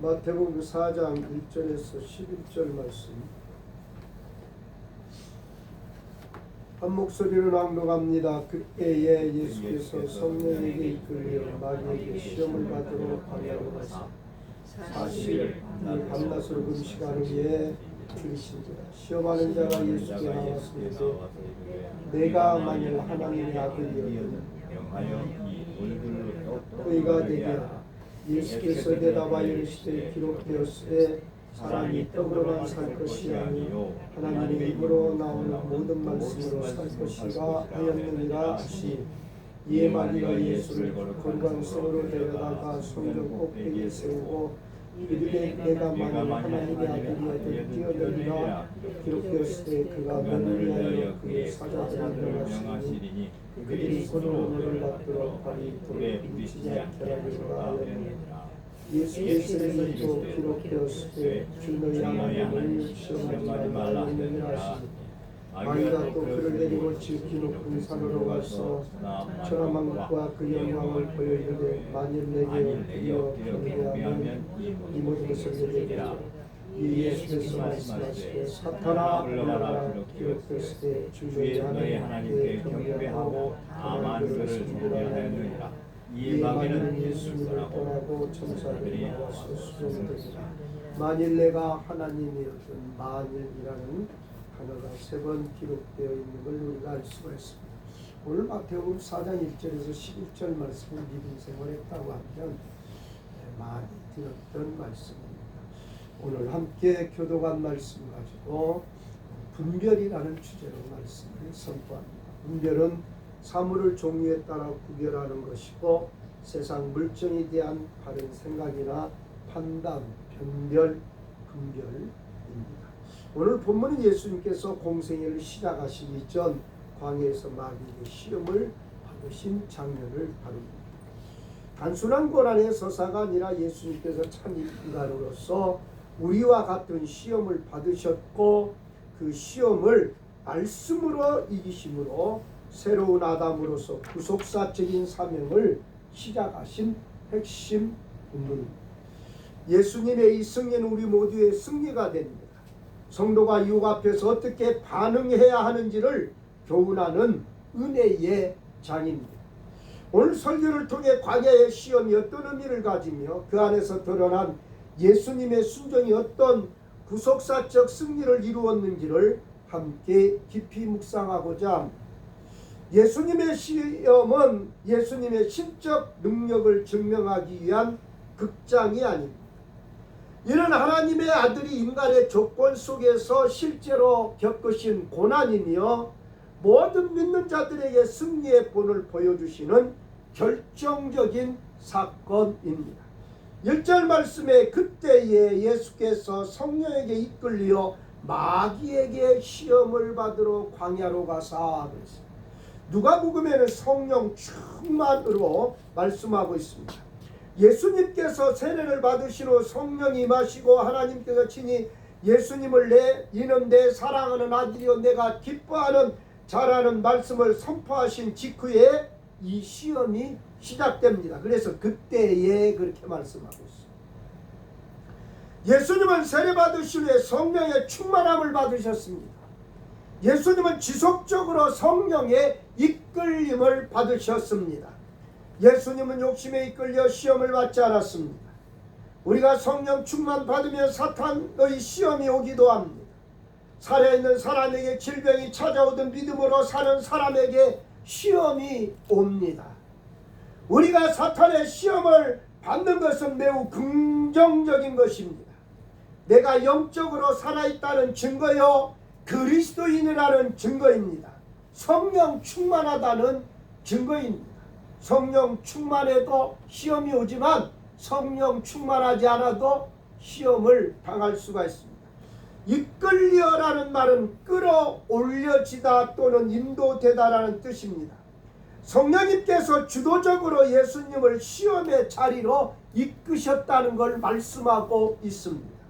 마태복음 4장 1절에서 11절 말씀 한 목소리로 낭독합니다. 그때에 예수께서 성령에게 이끌려 마귀에게 시험을 받으러 광야로 가사 40일 밤낮으로 금식하는 후에 죽이신지라. 시험하는 자가 예수께 나와서 이르되 내가 만일 하나님의 아들이었다면 너희가 되게 하라. 예수께서 대답하여 이르시되 기록되었으되 사람이 떡으로만 살 것이 아니요 하나님의 입으로 나오는 모든 말씀으로 살 것이라 하였느니라 하시니 이에 마귀가 예수를 건강성으로 데려다가 성전 꼭대기에 세우고 이르되 내가 만일 하나님의 아들이어도 뛰어내리라. 기록되었으되 그가 너를 위하여 그의 사자들을 명하시리니 그들이 손으로 너를 받들어 발이 돌에 부딪히지 않게 하리라 하였느니라. 예수께서 또 기록되었으되 주 너희 하나님을 시험하지 말라 하시니 마귀가 또 그를 데리고 지극히 높은 산으로 가서 천하만국과 그 영광을 보여 이르되 만일 내게 드디어 경배하면 이 모든 것을 내게 주리라. 이 예수께서 말씀하시되 사탄아 물러가라. 기록되었으되 주 너희 하나님께 경배하고 다만 그를 경배하였느니라. 이에 마귀는 예수님을 떠나고 천사들이 나와서 수종되니라. 만일 내가 하나님이었던 만일이라는 단어가 3번 기록되어 있는 걸 우리가 알 수가 있습니다. 오늘 마태복음 4장 1절에서 11절 말씀을 믿음 생활했다고 하면 많이 들었던 말씀입니다. 오늘 함께 교도관 말씀 가지고 분별이라는 주제로 말씀을 선포합니다. 분별은 사물을 종류에 따라 구별하는 것이고 세상 물정에 대한 바른 생각이나 판단, 변별, 분별입니다. 오늘 본문은 예수님께서 공생애를 시작하시기 이전 광야에서 마귀에게 시험을 받으신 장면을 다룹니다. 단순한 고난의 서사가 아니라 예수님께서 참 인간으로서 우리와 같은 시험을 받으셨고 그 시험을 말씀으로 이기심으로 새로운 아담으로서 구속사적인 사명을 시작하신 핵심 본문입니다. 예수님의 이 승리는 우리 모두의 승리가 됩니다. 성도가 유혹 앞에서 어떻게 반응해야 하는지를 교훈하는 은혜의 장입니다. 오늘 설교를 통해 광야의 시험이 어떤 의미를 가지며 그 안에서 드러난 예수님의 순종이 어떤 구속사적 승리를 이루었는지를 함께 깊이 묵상하고자 합니다. 예수님의 시험은 예수님의 신적 능력을 증명하기 위한 극장이 아닙니다. 이는 하나님의 아들이 인간의 조건 속에서 실제로 겪으신 고난이며 모든 믿는 자들에게 승리의 본을 보여주시는 결정적인 사건입니다. 1절 말씀에 그때에 예수께서 성령에게 이끌려 마귀에게 시험을 받으러 광야로 가사 그랬습니다. 누가복음에는 성령 충만으로 말씀하고 있습니다. 예수님께서 세례를 받으신 후 성령이 임하시고 하나님께서 친히 예수님을 내 이는 내 사랑하는 아들이요 내가 기뻐하는 자라는 말씀을 선포하신 직후에 이 시험이 시작됩니다. 그래서 그때에 그렇게 말씀하고 있습니다. 예수님은 세례 받으신 후에 성령의 충만함을 받으셨습니다. 예수님은 지속적으로 성령의 이끌림을 받으셨습니다. 예수님은 욕심에 이끌려 시험을 받지 않았습니다. 우리가 성령 충만 받으면 사탄의 시험이 오기도 합니다. 살아있는 사람에게 질병이 찾아오든 믿음으로 사는 사람에게 시험이 옵니다. 우리가 사탄의 시험을 받는 것은 매우 긍정적인 것입니다. 내가 영적으로 살아있다는 증거요 그리스도인이라는 증거입니다. 성령 충만하다는 증거입니다. 성령 충만해도 시험이 오지만 성령 충만하지 않아도 시험을 당할 수가 있습니다. 이끌려라는 말은 끌어올려지다 또는 인도되다라는 뜻입니다. 성령님께서 주도적으로 예수님을 시험의 자리로 이끄셨다는 걸 말씀하고 있습니다.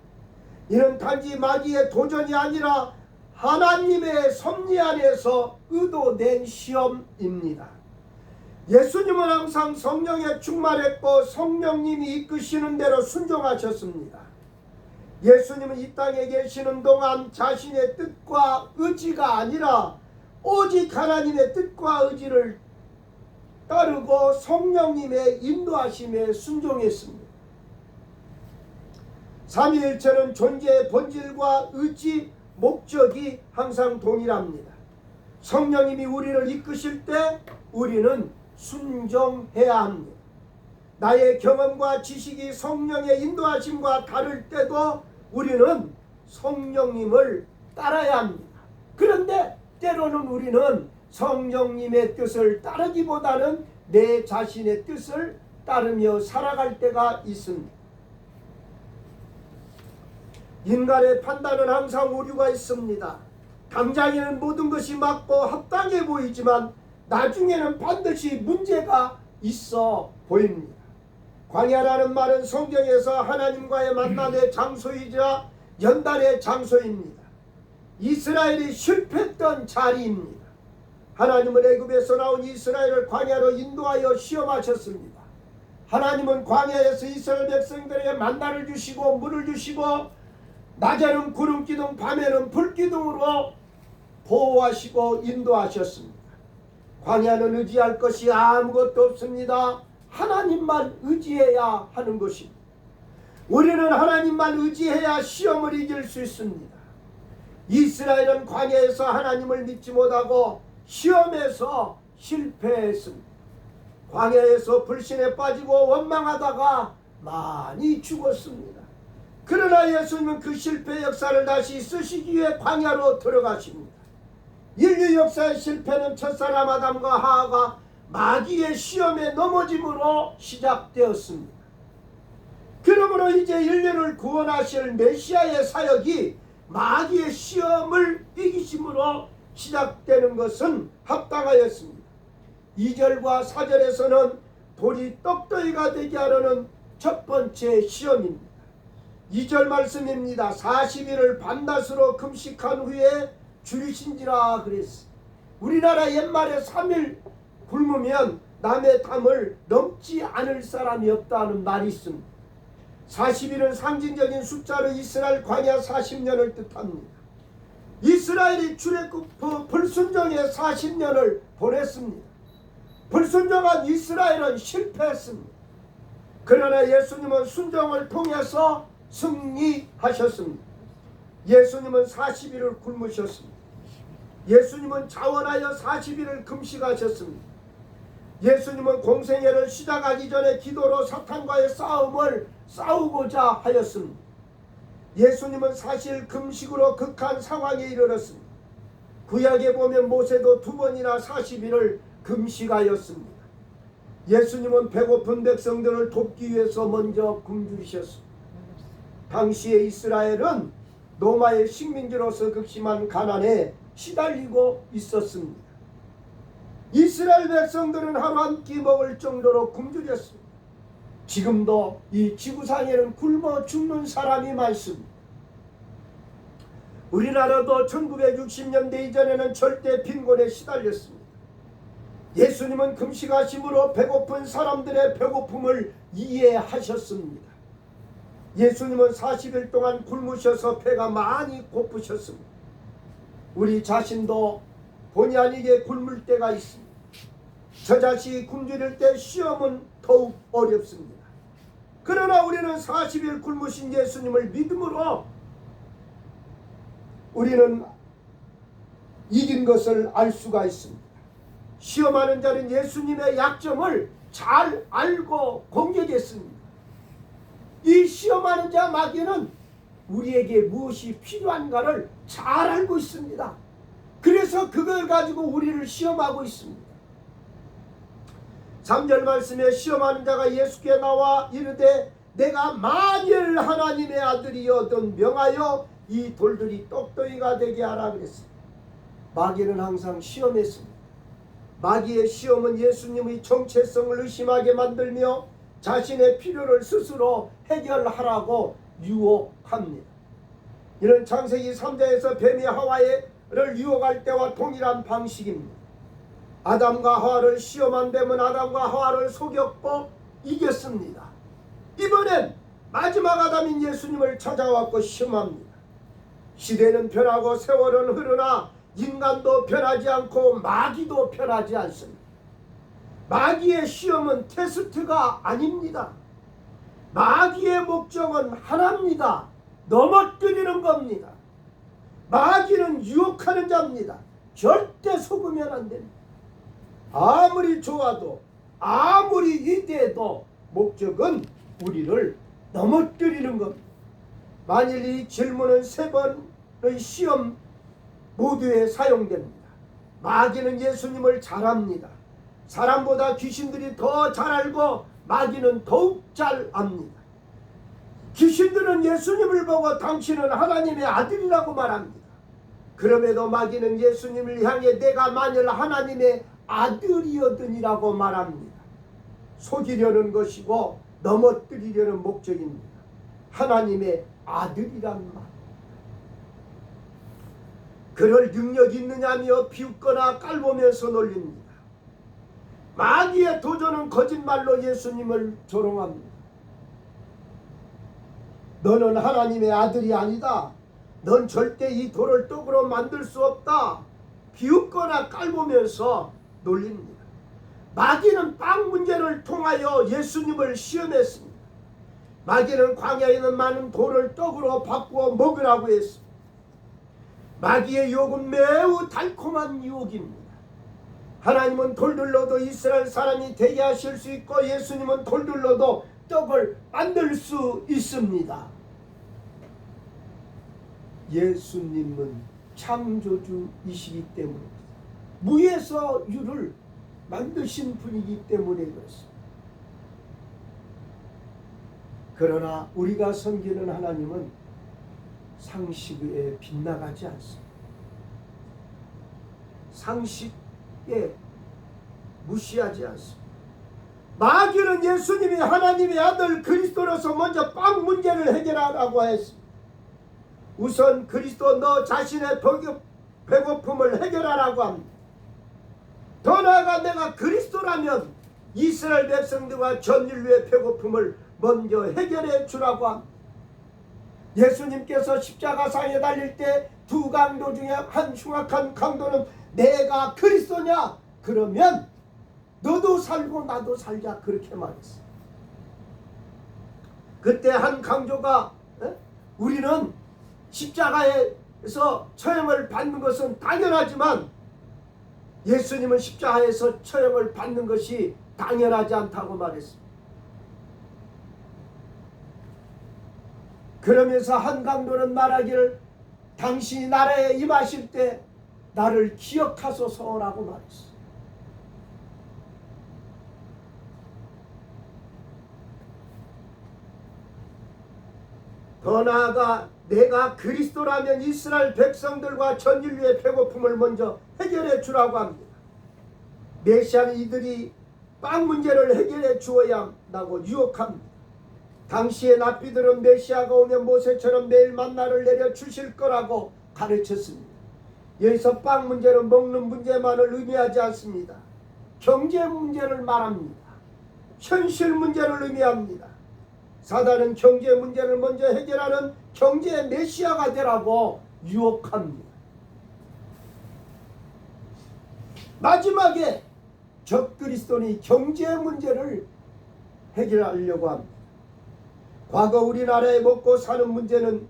이는 단지 마귀의 도전이 아니라 하나님의 섭리 안에서 의도된 시험입니다. 예수님은 항상 성령에 충만했고 성령님이 이끄시는 대로 순종하셨습니다. 예수님은 이 땅에 계시는 동안 자신의 뜻과 의지가 아니라 오직 하나님의 뜻과 의지를 따르고 성령님의 인도하심에 순종했습니다. 삼위일체는 존재의 본질과 의지, 목적이 항상 동일합니다. 성령님이 우리를 이끄실 때 우리는 순종해야 합니다. 나의 경험과 지식이 성령의 인도하심과 다를 때도 우리는 성령님을 따라야 합니다. 그런데 때로는 우리는 성령님의 뜻을 따르기보다는 내 자신의 뜻을 따르며 살아갈 때가 있습니다. 인간의 판단은 항상 오류가 있습니다. 당장에는 모든 것이 맞고 합당해 보이지만 나중에는 반드시 문제가 있어 보입니다. 광야라는 말은 성경에서 하나님과의 만남의 장소이자 연단의 장소입니다. 이스라엘이 실패했던 자리입니다. 하나님은 애굽에서 나온 이스라엘을 광야로 인도하여 시험하셨습니다. 하나님은 광야에서 이스라엘 백성들에게 만나를 주시고 물을 주시고 낮에는 구름기둥 밤에는 불기둥으로 보호하시고 인도하셨습니다. 광야는 의지할 것이 아무것도 없습니다. 하나님만 의지해야 하는 것입니다. 우리는 하나님만 의지해야 시험을 이길 수 있습니다. 이스라엘은 광야에서 하나님을 믿지 못하고 시험에서 실패했습니다. 광야에서 불신에 빠지고 원망하다가 많이 죽었습니다. 그러나 예수님은 그 실패 역사를 다시 쓰시기 위해 광야로 들어가십니다. 인류 역사의 실패는 첫사람 아담과 하와가 마귀의 시험에 넘어짐으로 시작되었습니다. 그러므로 이제 인류를 구원하실 메시아의 사역이 마귀의 시험을 이기심으로 시작되는 것은 합당하였습니다. 2절과 4절에서는 돌이 떡더기가 되게 하려는 첫 번째 시험입니다. 2절 말씀입니다. 40일을 밤낮으로 금식한 후에 줄이신지라 그랬어. 우리나라 옛말에 3일 굶으면 남의 담을 넘지 않을 사람이 없다는 말이 있습니다. 40일은 상징적인 숫자로 이스라엘 광야 40년을 뜻합니다. 이스라엘이 출애굽 불순종의 40년을 보냈습니다. 불순종한 이스라엘은 실패했습니다. 그러나 예수님은 순종을 통해서 승리하셨습니다. 예수님은 40일을 굶으셨습니다. 예수님은 자원하여 40일을 금식하셨습니다. 예수님은 공생애를 시작하기 전에 기도로 사탄과의 싸움을 싸우고자 하였습니다. 예수님은 사실 금식으로 극한 상황에 이르렀습니다. 구약에 보면 모세도 2번이나 40일을 금식하였습니다. 예수님은 배고픈 백성들을 돕기 위해서 먼저 굶주리셨습니다. 당시의 이스라엘은 로마의 식민지로서 극심한 가난에 시달리고 있었습니다. 이스라엘 백성들은 하루 한 끼 먹을 정도로 굶주렸습니다. 지금도 이 지구상에는 굶어 죽는 사람이 많습니다. 우리나라도 1960년대 이전에는 절대 빈곤에 시달렸습니다. 예수님은 금식하심으로 배고픈 사람들의 배고픔을 이해하셨습니다. 예수님은 40일 동안 굶으셔서 배가 많이 고프셨습니다. 우리 자신도 본의 아니게 굶을 때가 있습니다. 저 자식이 굶주릴 때 시험은 더욱 어렵습니다. 그러나 우리는 40일 굶으신 예수님을 믿음으로 우리는 이긴 것을 알 수가 있습니다. 시험하는 자는 예수님의 약점을 잘 알고 공격했습니다. 이 시험하는 자 마귀는 우리에게 무엇이 필요한가를 잘 알고 있습니다. 그래서 그걸 가지고 우리를 시험하고 있습니다. 3절 말씀에 시험하는 자가 예수께 나와 이르되 내가 만일 하나님의 아들이여든 명하여 이 돌들이 떡더기가 되게 하라 그랬습니다. 마귀는 항상 시험했습니다. 마귀의 시험은 예수님의 정체성을 의심하게 만들며 자신의 필요를 스스로 해결하라고 유혹합니다. 이는 창세기 3장에서 뱀이 하와를 유혹할 때와 동일한 방식입니다. 아담과 하와를 시험한 데면 아담과 하와를 속였고 이겼습니다. 이번엔 마지막 아담인 예수님을 찾아왔고 시험합니다. 시대는 변하고 세월은 흐르나 인간도 변하지 않고 마귀도 변하지 않습니다. 마귀의 시험은 테스트가 아닙니다. 마귀의 목적은 하나입니다. 넘어뜨리는 겁니다. 마귀는 유혹하는 자입니다. 절대 속으면 안 됩니다. 아무리 좋아도 아무리 이대도 목적은 우리를 넘어뜨리는 겁니다. 만일 이 질문은 3번의 시험 모두에 사용됩니다. 마귀는 예수님을 잘 압니다. 사람보다 귀신들이 더 잘 알고 마귀는 더욱 잘 압니다. 귀신들은 예수님을 보고 당신은 하나님의 아들이라고 말합니다. 그럼에도 마귀는 예수님을 향해 내가 만일 하나님의 아들이었더니라고 말합니다. 속이려는 것이고 넘어뜨리려는 목적입니다. 하나님의 아들이란 말. 그럴 능력이 있느냐며 비웃거나 깔보면서 놀립니다. 마귀의 도전은 거짓말로 예수님을 조롱합니다. 너는 하나님의 아들이 아니다. 넌 절대 이 돌을 떡으로 만들 수 없다. 비웃거나 깔보면서 놀립니다. 마귀는 빵 문제를 통하여 예수님을 시험했습니다. 마귀는 광야에 있는 많은 돌을 떡으로 바꾸어 먹으라고 했습니다. 마귀의 유혹은 매우 달콤한 유혹입니다. 하나님은 돌들로도 이스라엘 사람이 되게 하실 수 있고 예수님은 돌들로도 떡을 만들 수 있습니다. 예수님은 창조주이시기 때문에 무에서 유를 만드신 분이기 때문에 그렇습니다. 그러나 우리가 섬기는 하나님은 상식에 빗나가지 않습니다. 상식에 무시하지 않습니다. 마귀는 예수님이 하나님의 아들 그리스도로서 먼저 빵 문제를 해결하라고 했습니다. 우선 그리스도 너 자신의 배고픔을 해결하라고 합니다. 더 나아가 내가 그리스도라면 이스라엘 백성들과 전 인류의 배고픔을 먼저 해결해 주라고 합니다. 예수님께서 십자가상에 달릴 때 두 강도 중에 한 흉악한 강도는 내가 그리스도냐? 그러면 너도 살고 나도 살자 그렇게 말했어요. 그때 한 강조가 우리는 십자가에서 처형을 받는 것은 당연하지만 예수님은 십자가에서 처형을 받는 것이 당연하지 않다고 말했습니다. 그러면서 한 강도는 말하기를 당신이 나라에 임하실 때 나를 기억하소서라고 말했어요. 더 나아가 내가 그리스도라면 이스라엘 백성들과 전 인류의 배고픔을 먼저 해결해 주라고 합니다. 메시아는 이들이 빵 문제를 해결해 주어야 한다고 유혹합니다. 당시의 납비들은 메시아가 오면 모세처럼 매일 만나를 내려 주실 거라고 가르쳤습니다. 여기서 빵 문제는 먹는 문제만을 의미하지 않습니다. 경제 문제를 말합니다. 현실 문제를 의미합니다. 사단은 경제 문제를 먼저 해결하는 경제 메시아가 되라고 유혹합니다. 마지막에 적그리스도니 경제 문제를 해결하려고 합니다. 과거 우리나라에 먹고 사는 문제는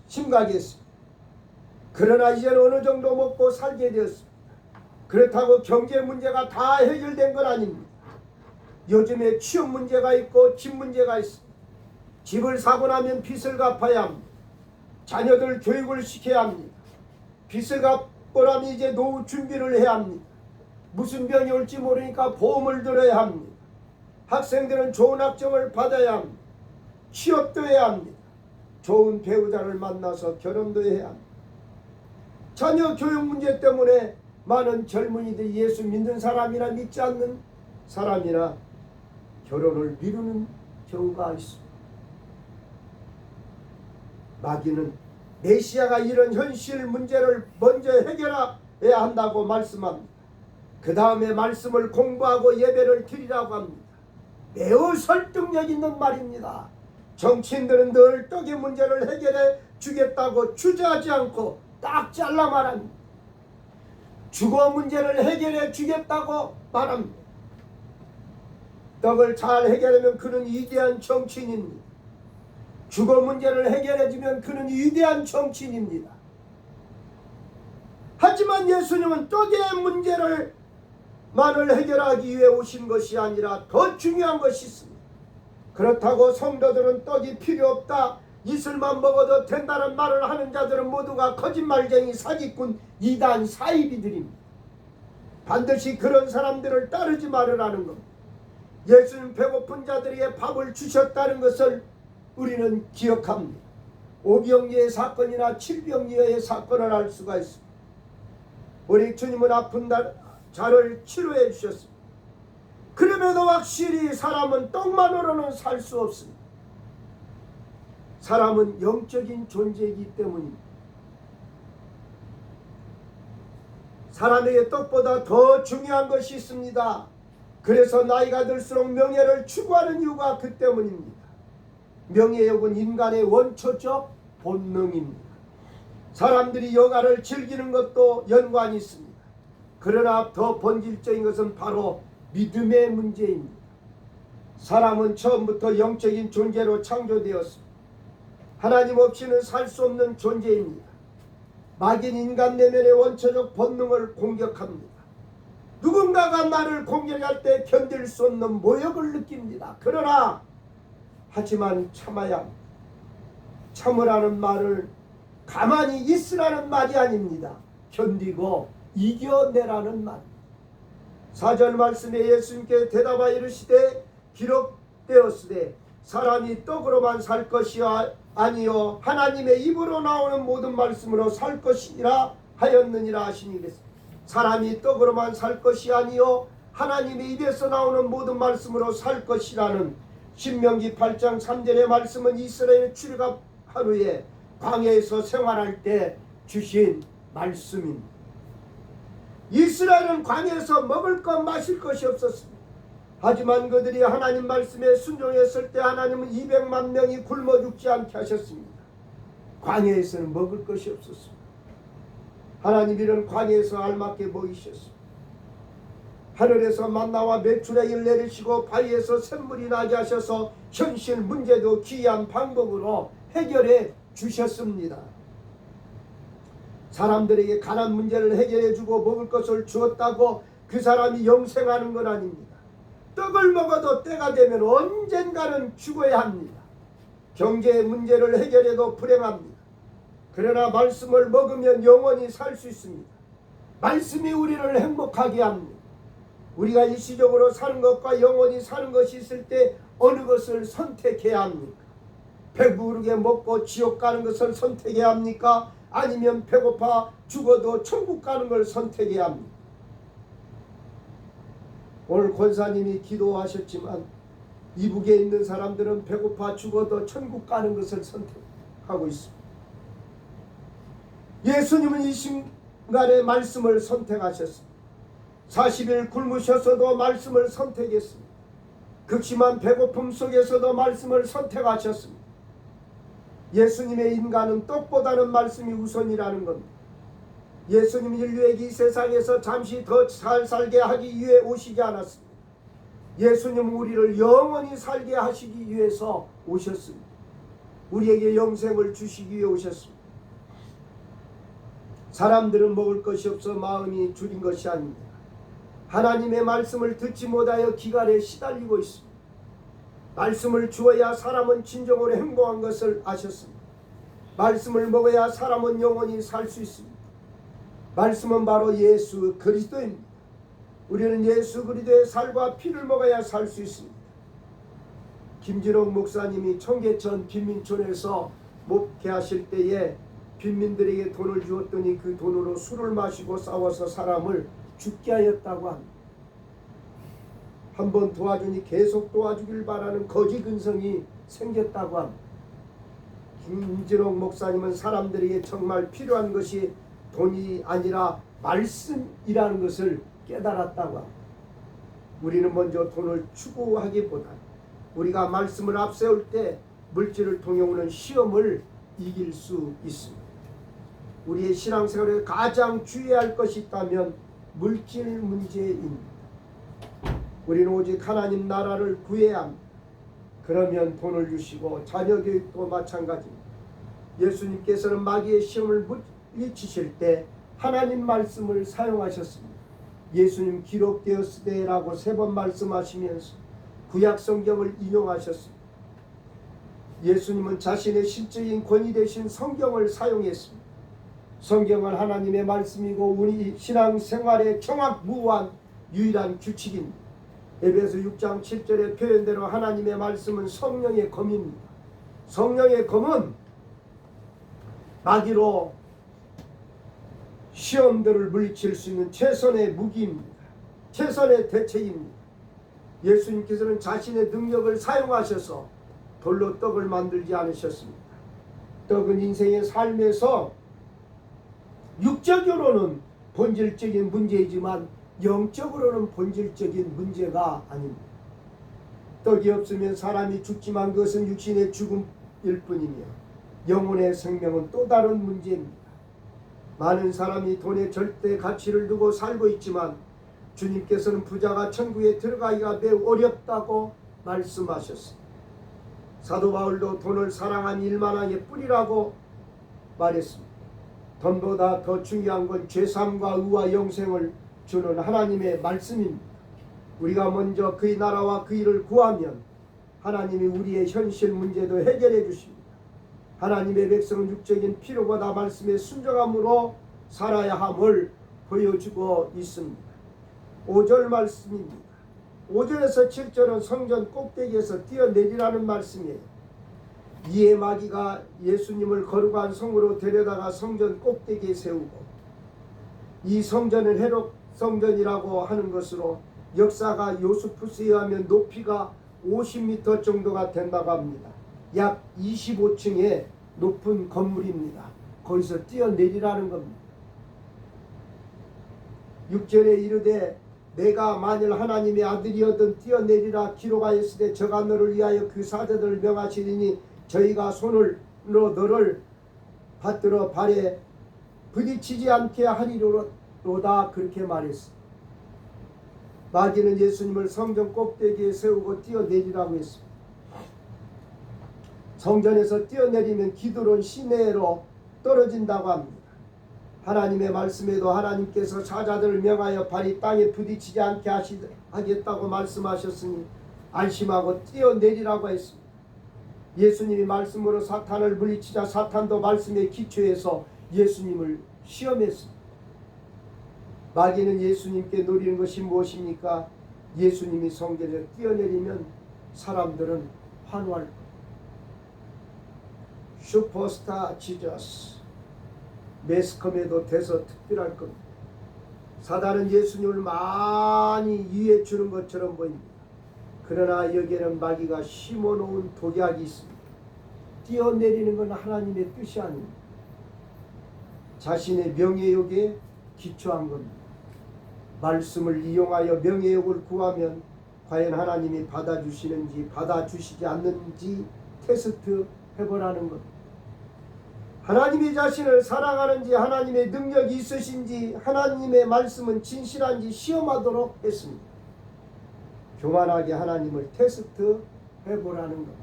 심각했습니다. 그러나 이제는 어느 정도 먹고 살게 되었습니다. 그렇다고 경제 문제가 다 해결된 건 아닙니다. 요즘에 취업 문제가 있고 집 문제가 있습니다. 집을 사고 나면 빚을 갚아야 합니다. 자녀들 교육을 시켜야 합니다. 빚을 갚고 나면 이제 노후 준비를 해야 합니다. 무슨 병이 올지 모르니까 보험을 들어야 합니다. 학생들은 좋은 학점을 받아야 합니다. 취업도 해야 합니다. 좋은 배우자를 만나서 결혼도 해야 합니다. 자녀 교육 문제 때문에 많은 젊은이들이 예수 믿는 사람이나 믿지 않는 사람이나 결혼을 미루는 경우가 있습니다. 마귀는 메시아가 이런 현실 문제를 먼저 해결해야 한다고 말씀합니다. 그 다음에 말씀을 공부하고 예배를 드리라고 합니다. 매우 설득력 있는 말입니다. 정치인들은 늘 떡의 문제를 해결해 주겠다고 주저하지 않고 딱 잘라 말합니다. 주거 문제를 해결해 주겠다고 말합니다. 떡을 잘 해결하면 그는 위대한 정치인입니다. 주거 문제를 해결해 주면 그는 위대한 정치인입니다. 하지만 예수님은 떡의 문제를 만을 해결하기 위해 오신 것이 아니라 더 중요한 것이 있습니다. 그렇다고 성도들은 떡이 필요 없다, 이슬만 먹어도 된다는 말을 하는 자들은 모두가 거짓말쟁이, 사기꾼, 이단, 사이비들입니다. 반드시 그런 사람들을 따르지 말으라는 것. 예수님 배고픈 자들에게 밥을 주셨다는 것을 우리는 기억합니다. 오병이어의 사건이나 칠병이어의 사건을 알 수가 있습니다. 우리 주님은 아픈 자를 치료해 주셨습니다. 그럼에도 확실히 사람은 떡만으로는 살 수 없습니다. 사람은 영적인 존재이기 때문입니다. 사람에게 떡보다 더 중요한 것이 있습니다. 그래서 나이가 들수록 명예를 추구하는 이유가 그 때문입니다. 명예욕은 인간의 원초적 본능입니다. 사람들이 여가를 즐기는 것도 연관이 있습니다. 그러나 더 본질적인 것은 바로 믿음의 문제입니다. 사람은 처음부터 영적인 존재로 창조되었습니다. 하나님 없이는 살 수 없는 존재입니다. 마귀는 인간 내면의 원초적 본능을 공격합니다. 누군가가 나를 공격할 때 견딜 수 없는 모욕을 느낍니다. 그러나 하지만 참아야 합니다. 참으라는 말을 가만히 있으라는 말이 아닙니다. 견디고 이겨내라는 말. 사절 말씀에 예수님께 대답하여 이르시되 기록되었으되 사람이 떡으로만 살 것이 아니요 하나님의 입으로 나오는 모든 말씀으로 살 것이라 하였느니라 하시니 그랬습니다. 사람이 떡으로만 살 것이 아니요 하나님의 입에서 나오는 모든 말씀으로 살 것이라는 신명기 8장 3절의 말씀은 이스라엘 출애굽 하루에 광야에서 생활할 때 주신 말씀입니다. 이스라엘은 광야에서 먹을 것 마실 것이 없었습니다. 하지만 그들이 하나님 말씀에 순종했을 때 하나님은 200만 명이 굶어 죽지 않게 하셨습니다. 광야에서는 먹을 것이 없었습니다. 하나님 이런 광야에서 알맞게 먹이셨습니다. 하늘에서 만나와 메추라기를 내리시고 바위에서 샘물이 나게 하셔서 현실 문제도 기이한 방법으로 해결해 주셨습니다. 사람들에게 가난 문제를 해결해 주고 먹을 것을 주었다고 그 사람이 영생하는 건 아닙니다. 떡을 먹어도 때가 되면 언젠가는 죽어야 합니다. 경제의 문제를 해결해도 불행합니다. 그러나 말씀을 먹으면 영원히 살 수 있습니다. 말씀이 우리를 행복하게 합니다. 우리가 일시적으로 사는 것과 영원히 사는 것이 있을 때 어느 것을 선택해야 합니까? 배부르게 먹고 지옥 가는 것을 선택해야 합니까? 아니면 배고파 죽어도 천국 가는 걸 선택해야 합니까? 오늘 권사님이 기도하셨지만 이북에 있는 사람들은 배고파 죽어도 천국 가는 것을 선택하고 있습니다. 예수님은 이 순간에 말씀을 선택하셨습니다. 40일 굶으셔서도 말씀을 선택했습니다. 극심한 배고픔 속에서도 말씀을 선택하셨습니다. 예수님의 인간은 떡보다는 말씀이 우선이라는 겁니다. 예수님 인류에게 이 세상에서 잠시 더 잘 살게 하기 위해 오시지 않았습니다. 예수님은 우리를 영원히 살게 하시기 위해서 오셨습니다. 우리에게 영생을 주시기 위해 오셨습니다. 사람들은 먹을 것이 없어 마음이 줄인 것이 아닙니다. 하나님의 말씀을 듣지 못하여 기갈에 시달리고 있습니다. 말씀을 주어야 사람은 진정으로 행복한 것을 아셨습니다. 말씀을 먹어야 사람은 영원히 살 수 있습니다. 말씀은 바로 예수 그리스도입니다. 우리는 예수 그리스도의 살과 피를 먹어야 살 수 있습니다. 김진옥 목사님이 청계천 빈민촌에서 목회하실 때에 빈민들에게 돈을 주었더니 그 돈으로 술을 마시고 싸워서 사람을 죽게 하였다고 합니다. 한번 도와주니 계속 도와주길 바라는 거지 근성이 생겼다고 합니다. 김진옥 목사님은 사람들에게 정말 필요한 것이 돈이 아니라 말씀이라는 것을 깨달았다고 합니다. 우리는 먼저 돈을 추구하기보다 우리가 말씀을 앞세울 때 물질을 통해 오는 시험을 이길 수 있습니다. 우리의 신앙생활에 가장 주의해야 할 것이 있다면 물질 문제입니다. 우리는 오직 하나님 나라를 구해야 합니다. 그러면 돈을 주시고 자녀 교육도 마찬가지입니다. 예수님께서는 마귀의 시험을 물리치실 때 하나님 말씀을 사용하셨습니다. 예수님 기록되었으되라고 3번 말씀하시면서 구약 성경을 인용하셨습니다. 예수님은 자신의 실질적인 권위 되신 성경을 사용했습니다. 성경은 하나님의 말씀이고 우리 신앙생활의 경악무한 유일한 규칙입니다. 에베소 6장 7절의 표현대로 하나님의 말씀은 성령의 검입니다. 성령의 검은 마귀로 시험들을 물리칠 수 있는 최선의 무기입니다. 최선의 대책입니다. 예수님께서는 자신의 능력을 사용하셔서 돌로 떡을 만들지 않으셨습니다. 떡은 인생의 삶에서 육적으로는 본질적인 문제이지만 영적으로는 본질적인 문제가 아닙니다. 떡이 없으면 사람이 죽지만 그것은 육신의 죽음일 뿐이며 영혼의 생명은 또 다른 문제입니다. 많은 사람이 돈에 절대 가치를 두고 살고 있지만 주님께서는 부자가 천국에 들어가기가 매우 어렵다고 말씀하셨습니다. 사도 바울도 돈을 사랑한 일만하게 뿌리라고 말했습니다. 돈보다 더 중요한 건 죄삼과 의와 영생을 주는 하나님의 말씀입니다. 우리가 먼저 그의 나라와 그 일을 구하면 하나님이 우리의 현실 문제도 해결해 주십니다. 하나님의 백성은 육적인 필요보다 말씀의 순종함으로 살아야 함을 보여주고 있습니다. 5절 말씀입니다. 5절에서 7절은 성전 꼭대기에서 뛰어내리라는 말씀이에요. 이에 마귀가 예수님을 거룩한 성으로 데려다가 성전 꼭대기에 세우고, 이 성전은 헤롯 성전이라고 하는 것으로 역사가 요스푸스에 의하면 높이가 50m 정도가 된다고 합니다. 약 25층의 높은 건물입니다. 거기서 뛰어내리라는 겁니다. 6절에 이르되 내가 만일 하나님의 아들이어든 뛰어내리라 기록하였으되 저가 너를 위하여 그 사자들을 명하시리니 저희가 손으로 너를 받들어 발에 부딪히지 않게 하리로다. 그렇게 말했습니다. 마귀는 예수님을 성전 꼭대기에 세우고 뛰어내리라고 했습니다. 성전에서 뛰어내리면 기드론 시내로 떨어진다고 합니다. 하나님의 말씀에도 하나님께서 사자들을 명하여 발이 땅에 부딪히지 않게 하겠다고 말씀하셨으니 안심하고 뛰어내리라고 했습니다. 예수님이 말씀으로 사탄을 물리치자 사탄도 말씀에 기초해서 예수님을 시험했습니다. 마귀는 예수님께 노리는 것이 무엇입니까? 예수님이 성전에 뛰어내리면 사람들은 환호할 겁니다. 슈퍼스타 지저스 매스컴에도 돼서 특별할 겁니다. 사단은 예수님을 많이 유해 주는 것처럼 보입니다. 그러나 여기에는 마귀가 심어놓은 독약이 있습니다. 뛰어내리는 건 하나님의 뜻이 아닙니다. 자신의 명예욕에 기초한 겁니다. 말씀을 이용하여 명예욕을 구하면 과연 하나님이 받아주시는지 받아주시지 않는지 테스트 해보라는 겁니다. 하나님이 자신을 사랑하는지 하나님의 능력이 있으신지 하나님의 말씀은 진실한지 시험하도록 했습니다. 교만하게 하나님을 테스트 해보라는 겁니다.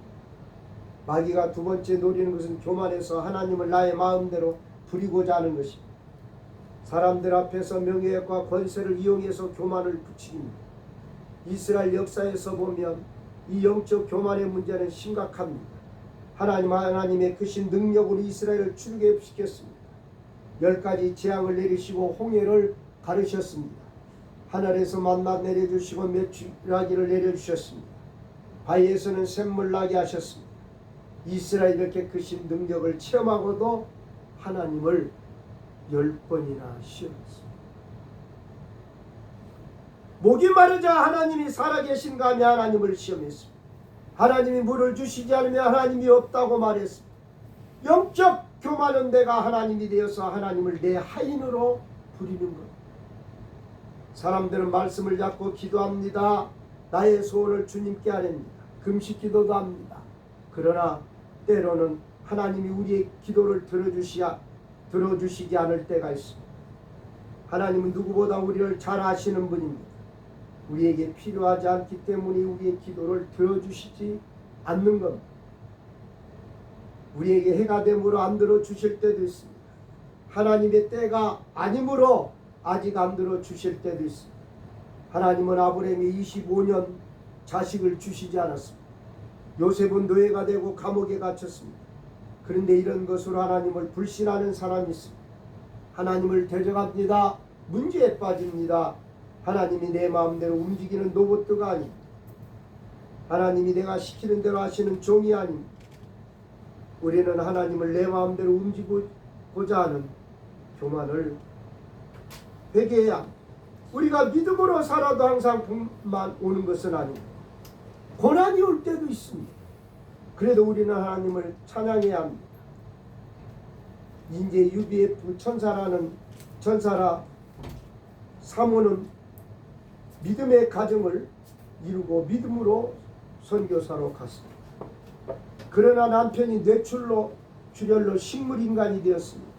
마귀가 두 번째 노리는 것은 교만해서 하나님을 나의 마음대로 부리고자 하는 것입니다. 사람들 앞에서 명예과 권세를 이용해서 교만을 부추깁니다. 이스라엘 역사에서 보면 이 영적 교만의 문제는 심각합니다. 하나님의 크신 능력으로 이스라엘을 출애굽시켰습니다. 10가지 재앙을 내리시고 홍해를 가르셨습니다. 하늘에서 만나 내려주시고 메추라기를 내려주셨습니다. 바위에서는 샘물 나게 하셨습니다. 이스라엘이 이렇게 크신 능력을 체험하고도 하나님을 10번이나 시험했습니다. 목이 마르자 하나님이 살아계신가 하며 하나님을 시험했습니다. 하나님이 물을 주시지 않으면 하나님이 없다고 말했습니다. 영적 교만은 내가 하나님이 되어서 하나님을 내 하인으로 부리는 것. 사람들은 말씀을 잡고 기도합니다. 나의 소원을 주님께 아뢰니다. 금식 기도도 합니다. 그러나 때로는 하나님이 우리의 기도를 들어주시지 않을 때가 있습니다. 하나님은 누구보다 우리를 잘 아시는 분입니다. 우리에게 필요하지 않기 때문에 우리의 기도를 들어주시지 않는 겁니다. 우리에게 해가 됨으로 안 들어주실 때도 있습니다. 하나님의 때가 아니므로 아직 안 들어주실 때도 있습니다. 하나님은 아브라함이 25년 자식을 주시지 않았습니다. 요셉은 노예가 되고 감옥에 갇혔습니다. 그런데 이런 것으로 하나님을 불신하는 사람이 있습니다. 하나님을 대적합니다. 문제에 빠집니다. 하나님이 내 마음대로 움직이는 로봇가 아닙니다. 하나님이 내가 시키는 대로 하시는 종이 아닙니다. 우리는 하나님을 내 마음대로 움직이고자 하는 교만을 회개해야 합니다. 우리가 믿음으로 살아도 항상 복만 오는 것은 아닙니다. 고난이 올 때도 있습니다. 그래도 우리는 하나님을 찬양해야 합니다. 인제 UBF 천사라 사모는 믿음의 가정을 이루고 믿음으로 선교사로 갔습니다. 그러나 남편이 뇌출혈로 식물인간이 되었습니다.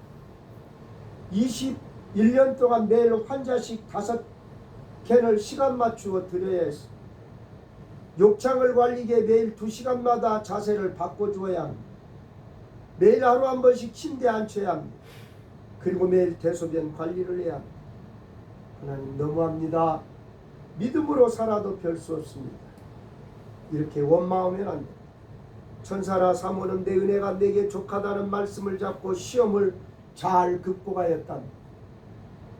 21년 동안 매일 환자씩 5캔을 시간 맞추어 드려야 했습니다. 욕창을 관리기에 매일 2시간마다 자세를 바꿔주어야 합니다. 매일 하루 한 번씩 침대에 앉혀야 합니다. 그리고 매일 대소변 관리를 해야 합니다. 하나님 너무합니다. 믿음으로 살아도 별 수 없습니다. 이렇게 원망하면 안 됩니다. 천사라 사모는 내 은혜가 내게 족하다는 말씀을 잡고 시험을 잘 극복하였답니다.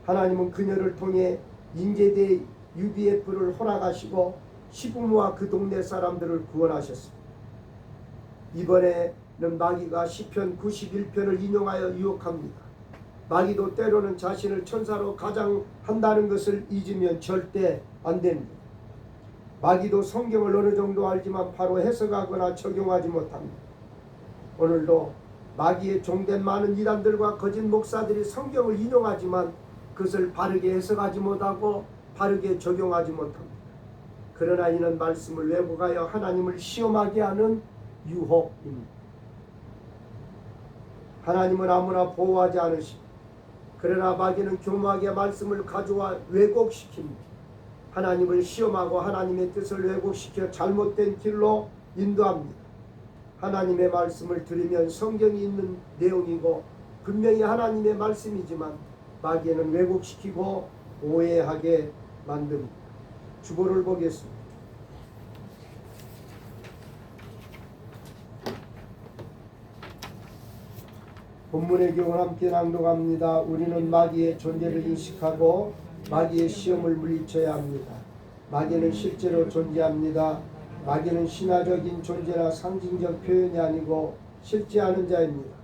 하나님은 그녀를 통해 인제대 UBF를 허락하시고 시부모와 그 동네 사람들을 구원하셨습니다. 이번에는 마귀가 시편 91편을 인용하여 유혹합니다. 마귀도 때로는 자신을 천사로 가장한다는 것을 잊으면 절대 안 됩니다. 마귀도 성경을 어느 정도 알지만 바로 해석하거나 적용하지 못합니다. 오늘도 마귀의 종된 많은 이단들과 거짓 목사들이 성경을 인용하지만 그것을 바르게 해석하지 못하고 바르게 적용하지 못합니다. 그러나 이는 말씀을 왜곡하여 하나님을 시험하게 하는 유혹입니다. 하나님은 아무나 보호하지 않으십니다. 그러나 마귀는 교묘하게 말씀을 가져와 왜곡시킵니다. 하나님을 시험하고 하나님의 뜻을 왜곡시켜 잘못된 길로 인도합니다. 하나님의 말씀을 들으면 성경이 있는 내용이고 분명히 하나님의 말씀이지만 마귀는 왜곡시키고 오해하게 만듭니다. 주보를 보겠습니다. 본문의 경우 함께 낭독합니다. 우리는 마귀의 존재를 인식하고 마귀의 시험을 물리쳐야 합니다. 마귀는 실제로 존재합니다. 마귀는 신화적인 존재나 상징적 표현이 아니고 실제하는 자입니다.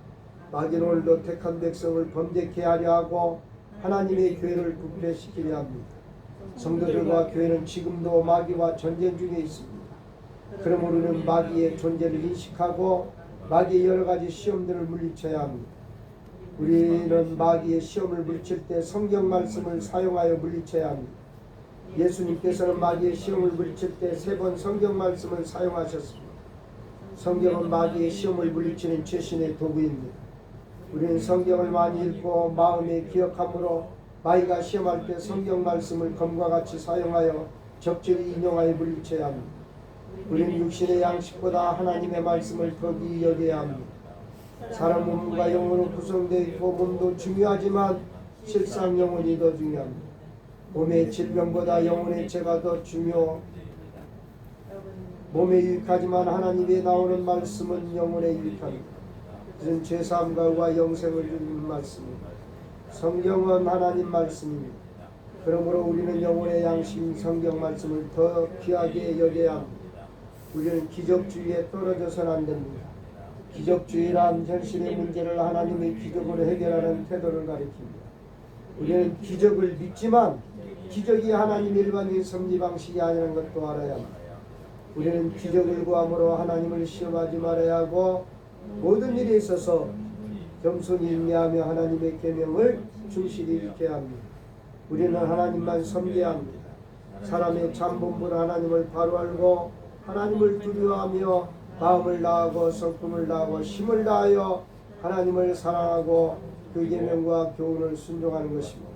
마귀는 오늘도 택한 백성을 범죄케 하려 하고 하나님의 교회를 부패시키려 합니다. 성도들과 교회는 지금도 마귀와 전쟁 중에 있습니다. 그러므로 우리는 마귀의 존재를 인식하고 마귀의 여러 가지 시험들을 물리쳐야 합니다. 우리는 마귀의 시험을 물리칠 때 성경 말씀을 사용하여 물리쳐야 합니다. 예수님께서는 마귀의 시험을 물리칠 때 3번 성경 말씀을 사용하셨습니다. 성경은 마귀의 시험을 물리치는 최신의 도구입니다. 우리는 성경을 많이 읽고 마음에 기억함으로 마귀가 시험할 때 성경 말씀을 검과 같이 사용하여 적절히 인용하여 물리쳐야 합니다. 우리는 육신의 양식보다 하나님의 말씀을 더 귀히 여겨야 합니다. 사람 몸과 영으로 구성되어 있고 몸도 중요하지만 실상 영혼이 더 중요합니다. 몸의 질병보다 영혼의 죄가 더 몸에 유익하지만 하나님의 나오는 말씀은 영혼에 유익합니다. 그것은 죄사함과 의와 영생을 주는 말씀입니다. 성경은 하나님 말씀입니다. 그러므로 우리는 영혼의 양심 성경 말씀을 더 귀하게 여겨야 합니다. 우리는 기적주의에 떨어져서는 안 됩니다. 기적주의란 현실의 문제를 하나님의 기적으로 해결하는 태도를 가리킵니다. 우리는 기적을 믿지만 기적이 하나님 일반적인 섭리 방식이 아니라는 것도 알아야 합니다. 우리는 기적을 구함으로 하나님을 시험하지 말아야 하고 모든 일에 있어서 겸손히 인내하며 하나님의 계명을 충실히 지켜야 합니다. 우리는 하나님만 섬겨야 합니다. 사람의 참 본분 하나님을 바로 알고 하나님을 두려워하며 마음을 다하고 성품을 다하고 힘을 다하여 하나님을 사랑하고 그 계명과 교훈을 순종하는 것입니다.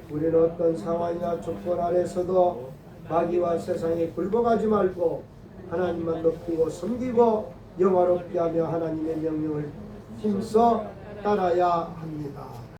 우리는 어떤 상황이나 조건 아래서도 마귀와 세상에 굴복하지 말고 하나님만 높이고 섬기고 영화롭게 하며 하나님의 명령을 힘써 따라야 합니다.